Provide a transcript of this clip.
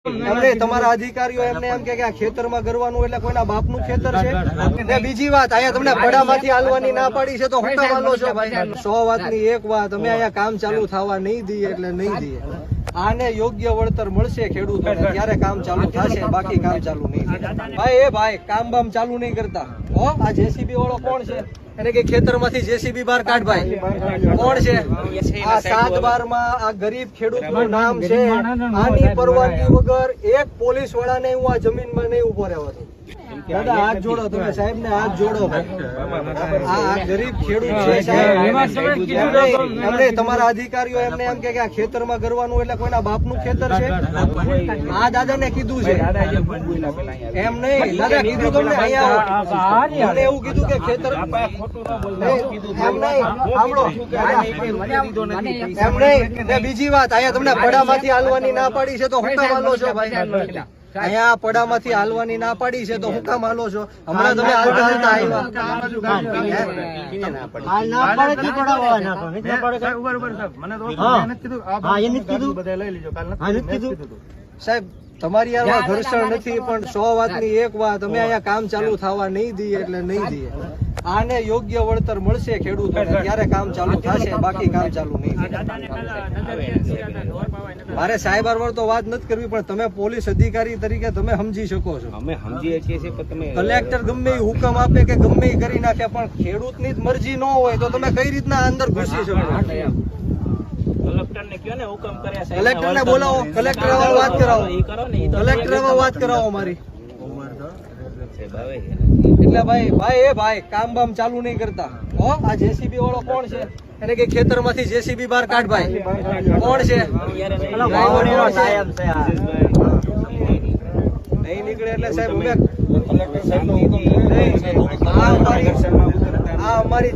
એમને તમારા અધિકારીઓ એમને એમ કે આ ખેતરમાં કરવાનું એટલે કોઈના બાપનું ખેતર છે ને બીજી વાત અહીંયા તમને પડામાંથી હાલવાની ના પાડી છે તો હું કામ હાલો છો ભાઈ 100 વાતની એક વાત અમે અહીંયા કામ ચાલુ થવા નહીં દઈએ એટલે નહીં દઈએ આને યોગ્ય વળતર મળશે ખેડૂતોને ત્યારે કામ ચાલુ થશે બાકી કામ ચાલુ નહીં ભાઈ એ ભાઈ કામ બામ ચાલુ નહીં કરતા હો આ જેસીબી વાળો કોણ છે એને કે ખેતરમાંથી જેસીબી બહાર કાઢ ભાઈ કોણ છે આ 7/12 માં આ ગરીબ ખેડૂતનું નામ છે આની પરવાનગી વગર એક પોલીસ વાળાને હું આ જમીનમાં નહીં ઉભો રહેવા દઉં દાદા હાથ જોડો તમે સાહેબ ને હાથ જોડો આ ગરીબ ખેડૂત છે એમને તમારા અધિકારીઓ એમને એમ કે આ ખેતરમાં કરવાનું એટલે કોઈના બાપનું ખેતર છે આ દાદા ને કીધું છે એમ નહીં દાદા કીધું તમને અહીંયા મને એવું કીધું કે ખેતર એમ નહીં સાંભળો એમ નહીં બીજી વાત અહીંયા તમને પડામાંથી હાલવાની ના પાડી છે તો હું કામ હાલો છો ભાઈ અહીંયા પડામાંથી હાલવાની ના પાડી છે તો હું કામ હાલો છો હમણાં તમે હાલતા સાહેબ તમારી આવા ઘર્ષણ નથી પણ 100 વાતની એક વાત અમે અહીંયા કામ ચાલુ થવા નહીં દઈએ એટલે નહીં દઈએ આને યોગ્ય વળતર મળશે ખેડૂતોને ત્યારે કામ ચાલુ થશે બાકી કામ ચાલુ નહીં મારે સાહેબ તો વાત નથી કરવી પણ તમે પોલીસ અધિકારી તરીકે તમે સમજી શકો છો અમે સમજીએ છીએ પણ તમે કલેક્ટર ગમે એ હુકમ આપે કે ગમે એ કરી નાખે પણ ખેડૂતની જ મરજી ન હોય તો તમે કઈ રીતના અંદર ઘૂસી શકો કલેક્ટર ને બોલાવો કલેક્ટર વાત કરાવો કલેક્ટર વાત કરાવો મારી એટલે ભાઈ કામ બામ ચાલુ નહીં કરતા હો આ જેસીબી વાળો કોણ છે એને કે ખેતરમાંથી જેસીબી બહાર કાઢ ભાઈ કોણ છે નહીં નીકળે એટલે સાહેબ આ અમારી